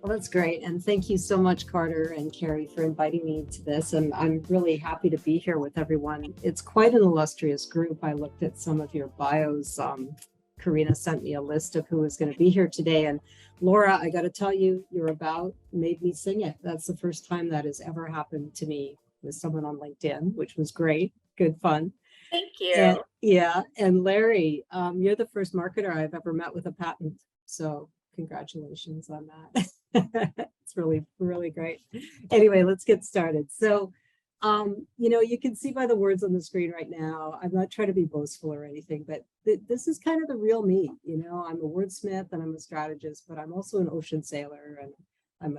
Well, that's great. And thank you so much, Carter and Carrie, for inviting me to this. And I'm really happy to be here with everyone. It's quite an illustrious group. I looked at some of your bios. Karina sent me a list of who is going to be here today. And Laura, I got to tell you, your about made me sing it. That's the first time that has ever happened to me with someone on LinkedIn, which was great. Good fun. Thank And you. yeah, and Larry, you're the first marketer I've ever met with a patent. So congratulations on that. It's really, really great. Anyway, let's get started. So, you can see by the words on the screen right now, I'm not trying to be boastful or anything, but this is kind of the real me. I'm a wordsmith and I'm a strategist, but I'm also an ocean sailor and I'm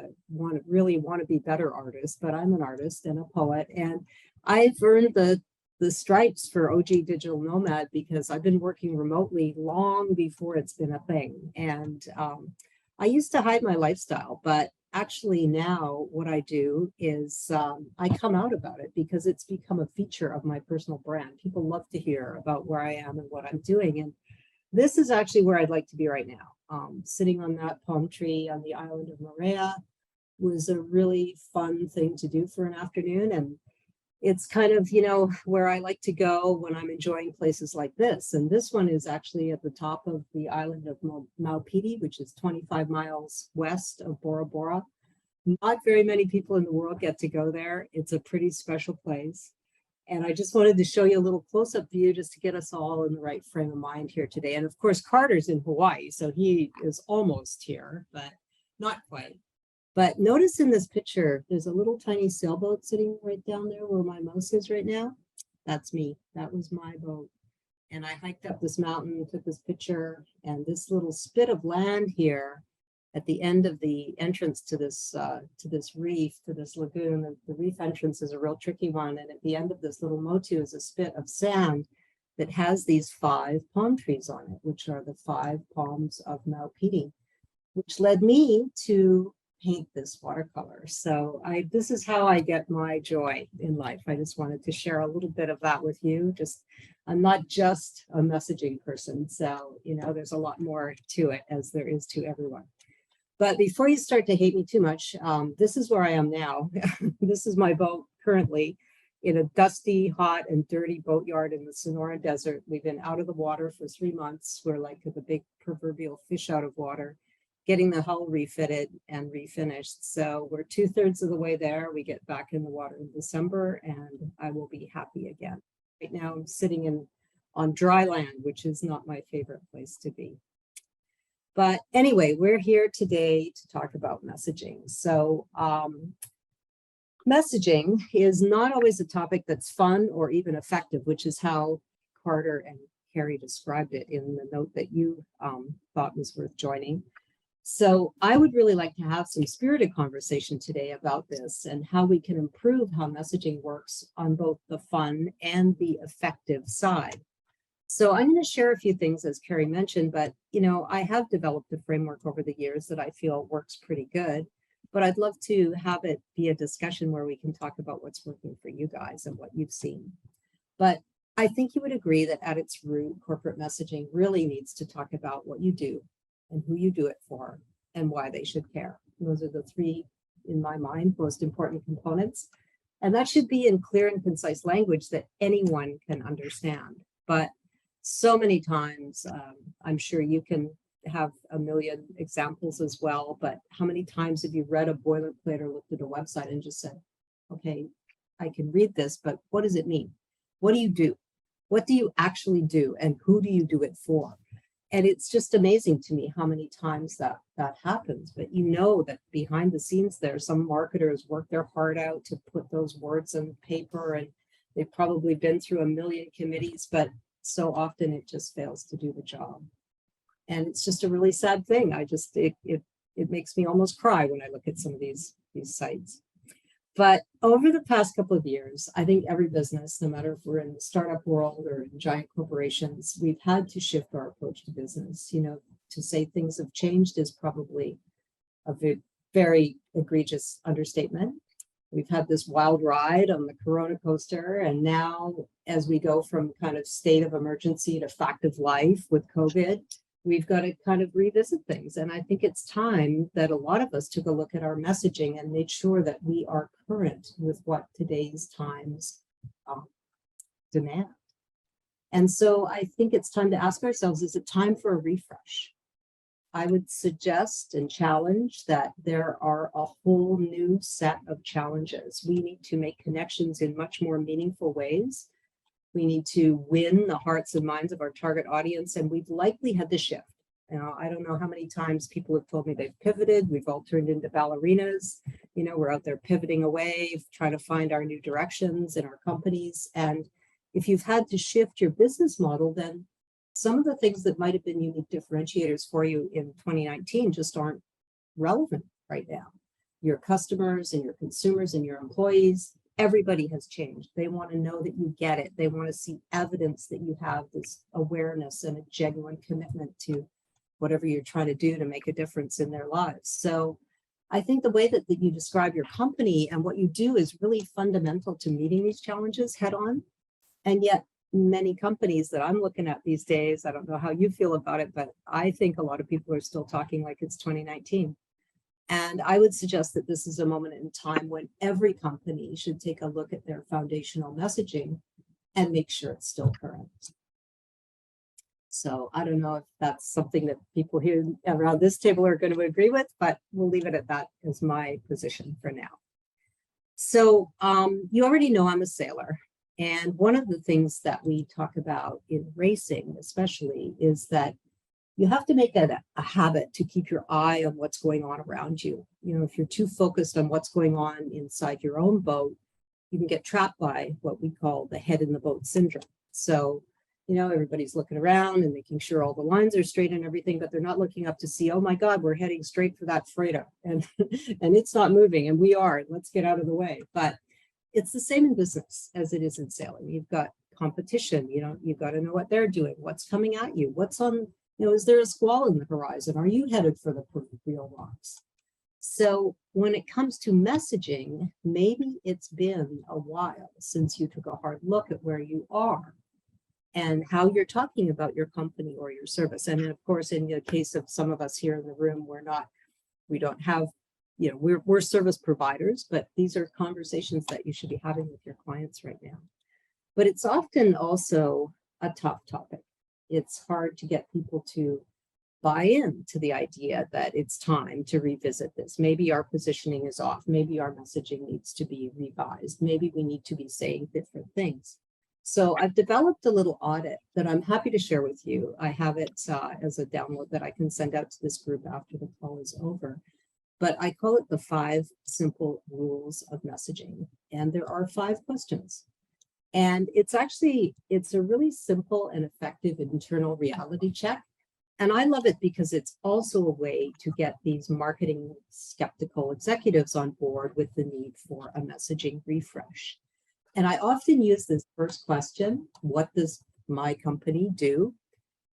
really want to be better artist, but I'm an artist and a poet. And I've earned the stripes for OG Digital Nomad because I've been working remotely long before it's been a thing. And I used to hide my lifestyle, but actually now what I do is I come out about it because it's become a feature of my personal brand. People love to hear about where I am and what I'm doing. And this is actually where I'd like to be right now. Sitting on that palm tree on the island of Moorea was a really fun thing to do for an afternoon. And it's kind of, where I like to go when I'm enjoying places like this. And this one is actually at the top of the island of Maupiti, which is 25 miles west of Bora Bora. Not very many people in the world get to go there. It's a pretty special place. And I just wanted to show you a little close-up view just to get us all in the right frame of mind here today. And of course, Carter's in Hawaii, so he is almost here, but not quite. But notice in this picture, there's a little tiny sailboat sitting right down there where my mouse is right now. That's me. That was my boat. And I hiked up this mountain, took this picture, and this little spit of land here at the end of the entrance to this reef, to this lagoon. The reef entrance is a real tricky one. And at the end of this little motu is a spit of sand that has these 5 palm trees on it, which are the 5 palms of Maupiti, which led me to paint this watercolor. So this is how I get my joy in life. I just wanted to share a little bit of that with you. I'm not just a messaging person. So, there's a lot more to it as there is to everyone. But before you start to hate me too much, this is where I am now. This is my boat currently in a dusty, hot, and dirty boatyard in the Sonora Desert. We've been out of the water for 3 months. We're like the big proverbial fish out of water, getting the hull refitted and refinished. So we're 2/3 of the way there. We get back in the water in December and I will be happy again. Right now I'm sitting on dry land, which is not my favorite place to be. But anyway, we're here today to talk about messaging. So messaging is not always a topic that's fun or even effective, which is how Carter and Carrie described it in the note that you thought was worth joining. So I would really like to have some spirited conversation today about this and how we can improve how messaging works on both the fun and the effective side. So I'm going to share a few things, as Carrie mentioned, but I have developed a framework over the years that I feel works pretty good, but I'd love to have it be a discussion where we can talk about what's working for you guys and what you've seen. But I think you would agree that at its root, corporate messaging really needs to talk about what you do and who you do it for and why they should care. Those are the 3, in my mind, most important components. And that should be in clear and concise language that anyone can understand. But so many times, I'm sure you can have a million examples as well, but how many times have you read a boilerplate or looked at a website and just said, okay, I can read this, but what does it mean? What do you do? What do you actually do? And who do you do it for? And it's just amazing to me how many times that happens. But that behind the scenes there, some marketers work their heart out to put those words on paper, and they've probably been through a million committees, but so often it just fails to do the job. And it's just a really sad thing. It makes me almost cry when I look at some of these sites. But over the past couple of years, I think every business, no matter if we're in the startup world or in giant corporations, we've had to shift our approach to business. To say things have changed is probably a very egregious understatement. We've had this wild ride on the Corona coaster, and now as we go from kind of state of emergency to fact of life with COVID, we've got to kind of revisit things. And I think it's time that a lot of us took a look at our messaging and made sure that we are current with what today's times demand. And so I think it's time to ask ourselves, is it time for a refresh? I would suggest and challenge that there are a whole new set of challenges. We need to make connections in much more meaningful ways. We need to win the hearts and minds of our target audience, and we've likely had to shift. I don't know how many times people have told me they've pivoted. We've all turned into ballerinas. We're out there pivoting away, trying to find our new directions in our companies. And if you've had to shift your business model, then some of the things that might have been unique differentiators for you in 2019 just aren't relevant right now. Your customers and your consumers and your employees, everybody has changed. They want to know that you get it. They want to see evidence that you have this awareness and a genuine commitment to whatever you're trying to do to make a difference in their lives. So I think the way that you describe your company and what you do is really fundamental to meeting these challenges head on. And yet many companies that I'm looking at these days, I don't know how you feel about it, but I think a lot of people are still talking like it's 2019. And I would suggest that this is a moment in time when every company should take a look at their foundational messaging and make sure it's still current. So I don't know if that's something that people here around this table are going to agree with, but we'll leave it at that as my position for now. So you already know I'm a sailor. And one of the things that we talk about in racing, especially, is that you have to make it a habit to keep your eye on what's going on around you. If you're too focused on what's going on inside your own boat, you can get trapped by what we call the head in the boat syndrome. So, everybody's looking around and making sure all the lines are straight and everything, but they're not looking up to see, oh my God, we're heading straight for that freighter and it's not moving and we are, let's get out of the way. But it's the same in business as it is in sailing. You've got competition, you've got to know what they're doing, what's coming at you, what's on, is there a squall in the horizon? Are you headed for the proverbial rocks? So when it comes to messaging, maybe it's been a while since you took a hard look at where you are and how you're talking about your company or your service. And of course, in the case of some of us here in the room, we don't have, we're service providers, but these are conversations that you should be having with your clients right now. But it's often also a tough topic. It's hard to get people to buy into the idea that it's time to revisit this. Maybe our positioning is off. Maybe our messaging needs to be revised. Maybe we need to be saying different things. So I've developed a little audit that I'm happy to share with you. I have it as a download that I can send out to this group after the call is over. But I call it the 5 simple rules of messaging. And there are 5 questions. And it's a really simple and effective internal reality check. And I love it because it's also a way to get these marketing skeptical executives on board with the need for a messaging refresh. And I often use this first question, what does my company do,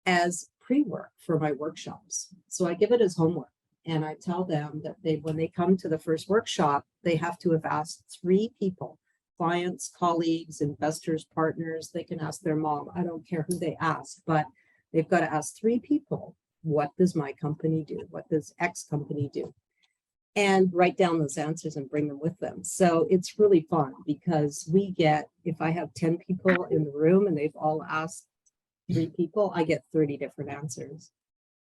as pre-work for my workshops. So I give it as homework. And I tell them that when they come to the first workshop, they have to have asked 3 people, clients, colleagues, investors, partners. They can ask their mom. I don't care who they ask, but they've got to ask 3 people, what does my company do? What does X company do? And write down those answers and bring them with them. So it's really fun because if I have 10 people in the room and they've all asked 3 people, I get 30 different answers.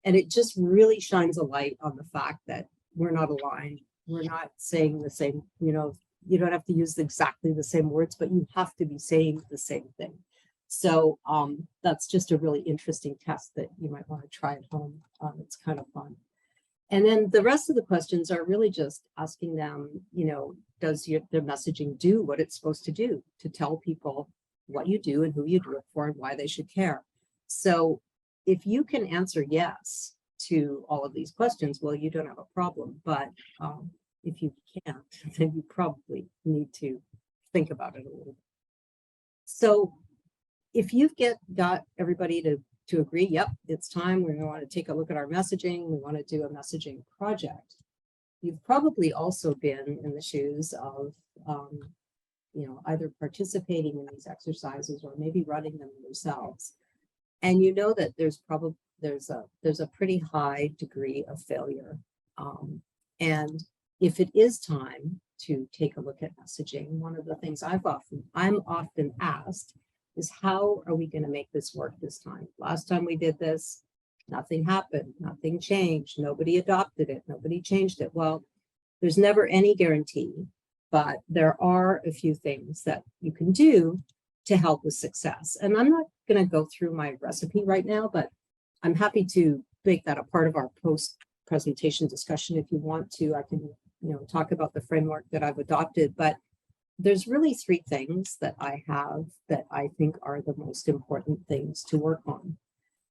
And it just really shines a light on the fact that we're not aligned. We're not saying the same, you don't have to use exactly the same words, but you have to be saying the same thing. So that's just a really interesting test that you might want to try at home. It's kind of fun. And then the rest of the questions are really just asking them, does their messaging do what it's supposed to do, to tell people what you do and who you do it for and why they should care. So if you can answer yes to all of these questions, well, you don't have a problem. But if you can't, then you probably need to think about it a little bit. So if you've got everybody to agree, yep, it's time, we want to take a look at our messaging, we want to do a messaging project, you've probably also been in the shoes of either participating in these exercises or maybe running them yourselves. And you know that there's there's a pretty high degree of failure. And if it is time to take a look at messaging, one of the things I'm often asked is, how are we going to make this work this time? Last time we did this, nothing happened, nothing changed, nobody adopted it, nobody changed it. Well, there's never any guarantee, but there are a few things that you can do to help with success. And I'm not going to go through my recipe right now, but I'm happy to make that a part of our post-presentation discussion. If you want to, I can, talk about the framework that I've adopted, but there's really 3 things that I have that I think are the most important things to work on.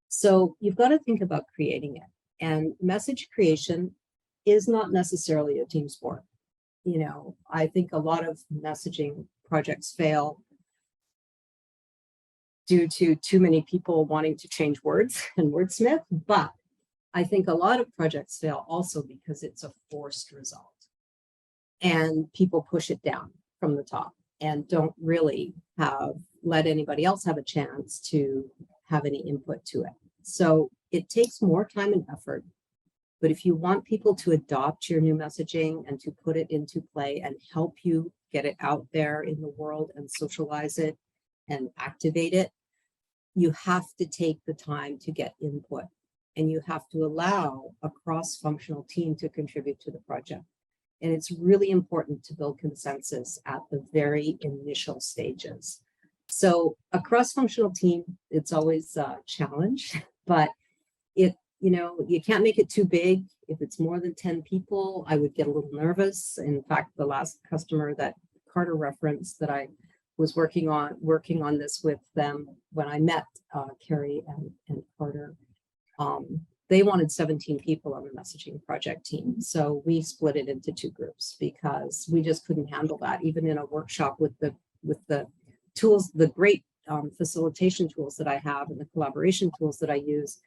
So you've got to think about creating it, and message creation is not necessarily a team sport. I think a lot of messaging projects fail due to too many people wanting to change words and wordsmith, but I think a lot of projects fail also because it's a forced result and people push it down from the top and don't really let anybody else have a chance to have any input to it. So it takes more time and effort. But if you want people to adopt your new messaging and to put it into play and help you get it out there in the world and socialize it and activate it, you have to take the time to get input, and you have to allow a cross-functional team to contribute to the project. And it's really important to build consensus at the very initial stages. So a cross-functional team, it's always a challenge, but you can't make it too big. If it's more than 10 people, I would get a little nervous. In fact, the last customer that Carter referenced that I was working on this with them when I met Carrie and Carter, they wanted 17 people on the messaging project team. So we split it into 2 groups because we just couldn't handle that. Even in a workshop with the tools, the great facilitation tools that I have and the collaboration tools that I use,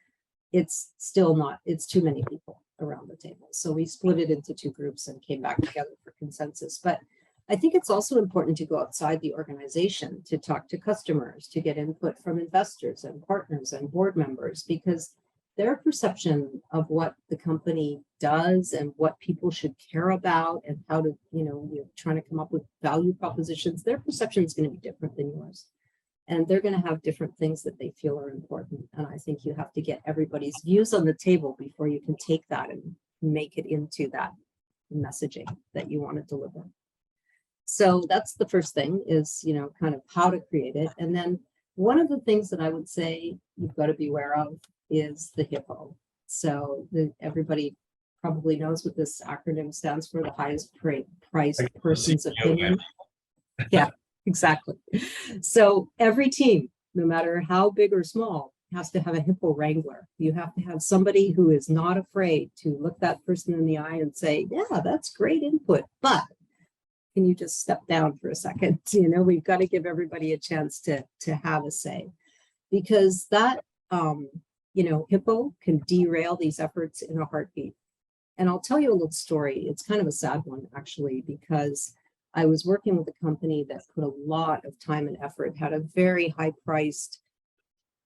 it's too many people around the table. So we split it into 2 groups and came back together for consensus. But I think it's also important to go outside the organization to talk to customers, to get input from investors and partners and board members, because their perception of what the company does and what people should care about and how to, you're trying to come up with value propositions, their perception is going to be different than yours. And they're going to have different things that they feel are important. And I think you have to get everybody's views on the table before you can take that and make it into that messaging that you want to deliver. So that's the first thing is, kind of how to create it. And then one of the things that I would say you've got to be aware of is the Hippo. So everybody probably knows what this acronym stands for, the highest priced person's opinion. Yeah, exactly. So every team, no matter how big or small, has to have a Hippo wrangler. You have to have somebody who is not afraid to look that person in the eye and say, yeah, that's great input, but can you just step down for a second? We've got to give everybody a chance to have a say, because that, Hippo can derail these efforts in a heartbeat. And I'll tell you a little story. It's kind of a sad one, actually, because I was working with a company that put a lot of time and effort, had a very high-priced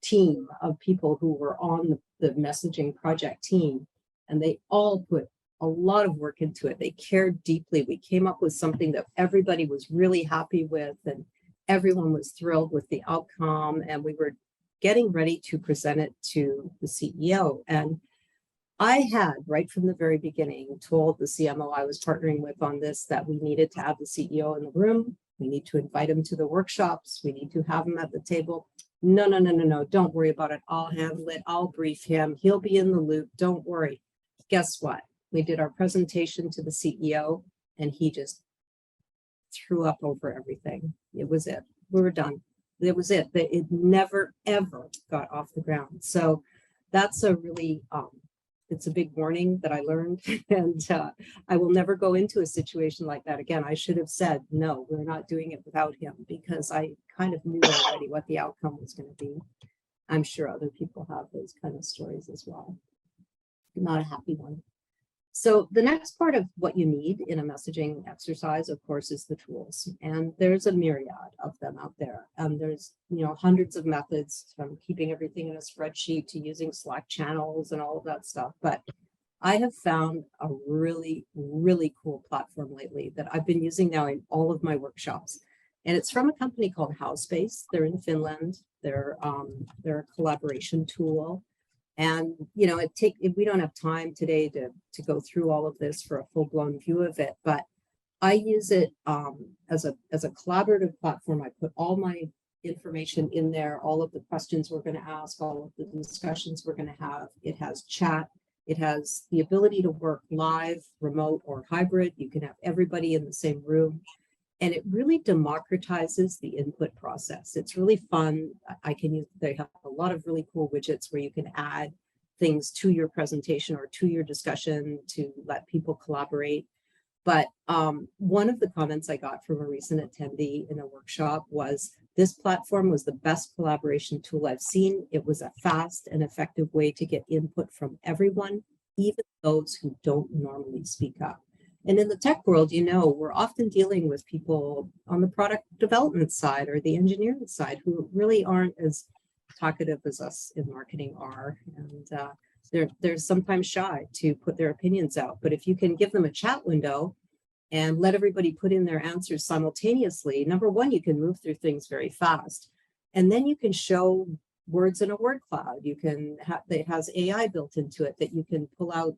team of people who were on the messaging project team, and they all put a lot of work into it. They cared deeply. We came up with something that everybody was really happy with, and everyone was thrilled with the outcome, and we were getting ready to present it to the CEO. And I had, right from the very beginning, told the CMO I was partnering with on this that we needed to have the CEO in the room. We need to invite him to the workshops. We need to have him at the table. No. Don't worry about it. I'll handle it. I'll brief him. He'll be in the loop. Don't worry. Guess what? We did our presentation to the CEO, and he just threw up over everything. It was it. We were done. It was it. It never, ever got off the ground. So that's a really, it's a big warning that I learned. And I will never go into a situation like that again. I should have said, no, we're not doing it without him, because I kind of knew already what the outcome was going to be. I'm sure other people have those kind of stories as well. Not a happy one. So the next part of what you need in a messaging exercise, of course, is the tools. And there's a myriad of them out there. There's, hundreds of methods from keeping everything in a spreadsheet to using Slack channels and all of that stuff. But I have found a really, really cool platform lately that I've been using now in all of my workshops. And it's from a company called Howspace. They're in Finland. They're a collaboration tool. And, we don't have time today to go through all of this for a full-blown view of it, but I use it as a collaborative platform. I put all my information in there, all of the questions we're going to ask, all of the discussions we're going to have. It has chat. It has the ability to work live, remote, or hybrid. You can have everybody in the same room. And it really democratizes the input process. It's really fun. They have a lot of really cool widgets where you can add things to your presentation or to your discussion to let people collaborate. But one of the comments I got from a recent attendee in a workshop was, this platform was the best collaboration tool I've seen. It was a fast and effective way to get input from everyone, even those who don't normally speak up. And in the tech world, we're often dealing with people on the product development side or the engineering side who really aren't as talkative as us in marketing are. And they're sometimes shy to put their opinions out. But if you can give them a chat window and let everybody put in their answers simultaneously, number one, you can move through things very fast. And then you can show words in a word cloud. It has AI built into it that you can pull out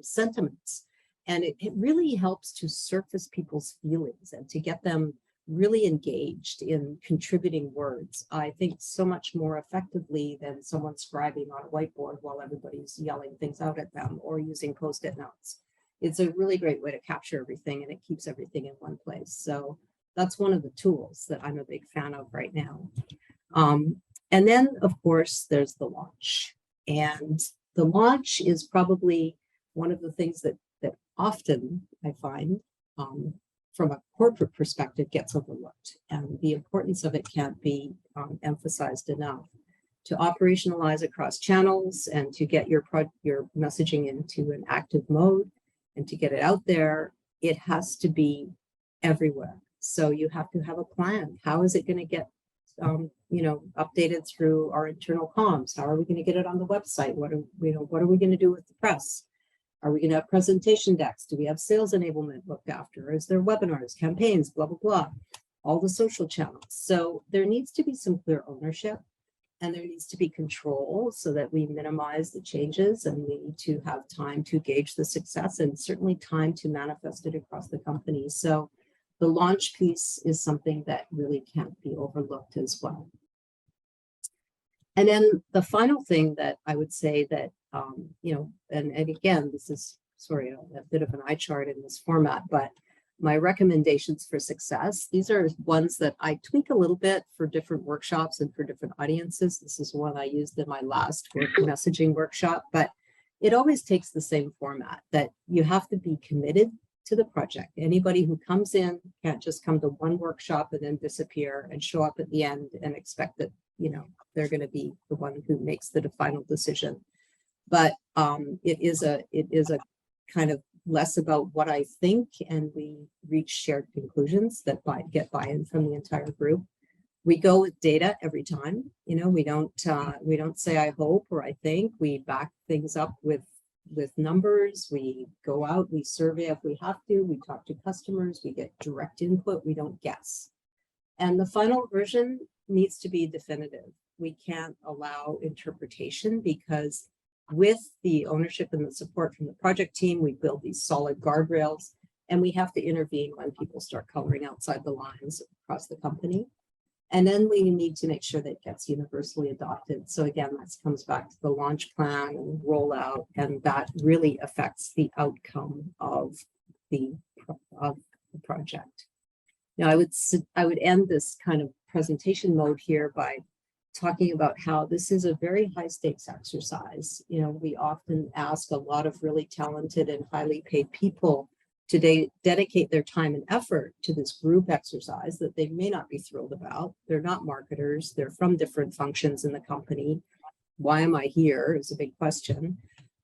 sentiments. And it really helps to surface people's feelings and to get them really engaged in contributing words, I think, so much more effectively than someone scribing on a whiteboard while everybody's yelling things out at them or using Post-it notes. It's a really great way to capture everything, and it keeps everything in one place. So that's one of the tools that I'm a big fan of right now. And then, of course, there's the launch. And the launch is probably one of the things that often I find from a corporate perspective gets overlooked, and the importance of it can't be emphasized enough. To operationalize across channels and to get your messaging into an active mode and to get it out there, it has to be everywhere. So you have to have a plan. How is it going to get updated through our internal comms? How are we going to get it on the website? What are we going to do with the press? Are we going to have presentation decks? Do we have sales enablement looked after? Is there webinars, campaigns, blah, blah, blah, all the social channels? So there needs to be some clear ownership, and there needs to be control so that we minimize the changes, and we need to have time to gauge the success and certainly time to manifest it across the company. So the launch piece is something that really can't be overlooked as well. And then the final thing that I would say that, and again, this is a bit of an eye chart in this format, but my recommendations for success, these are ones that I tweak a little bit for different workshops and for different audiences. This is one I used in my last messaging workshop, but it always takes the same format, that you have to be committed to the project. Anybody who comes in can't just come to one workshop and then disappear and show up at the end and expect that they're going to be the one who makes the final decision. But it is a kind of less about what I think, and we reach shared conclusions that get buy-in from the entire group. We go with data every time. We don't say I hope or I think. We back things up with numbers. We go out, we survey if we have to, we talk to customers, we get direct input, we don't guess. And the final version needs to be definitive. We can't allow interpretation, because with the ownership and the support from the project team, we build these solid guardrails, and we have to intervene when people start coloring outside the lines across the company. And then we need to make sure that it gets universally adopted. So again, that comes back to the launch plan and rollout, and that really affects the outcome of the project. Now, I would end this kind of presentation mode here by talking about how this is a very high stakes exercise. We often ask a lot of really talented and highly paid people to dedicate their time and effort to this group exercise that they may not be thrilled about. They're not marketers. They're from different functions in the company. Why am I here is a big question.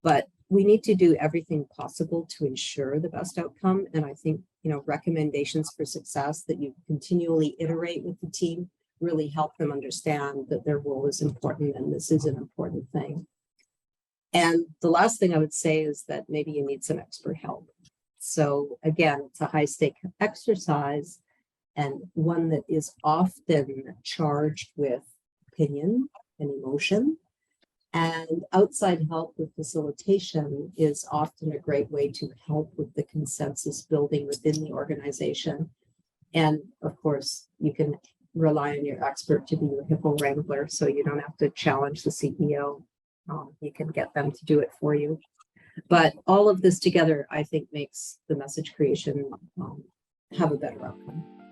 But we need to do everything possible to ensure the best outcome. And I think, recommendations for success that you continually iterate with the team really help them understand that their role is important and this is an important thing. And the last thing I would say is that maybe you need some expert help. So again, it's a high stake exercise and one that is often charged with opinion and emotion. And outside help with facilitation is often a great way to help with the consensus building within the organization. And of course, you can rely on your expert to be your Hippo wrangler, so you don't have to challenge the CEO. You can get them to do it for you. But all of this together, I think, makes the message creation have a better outcome.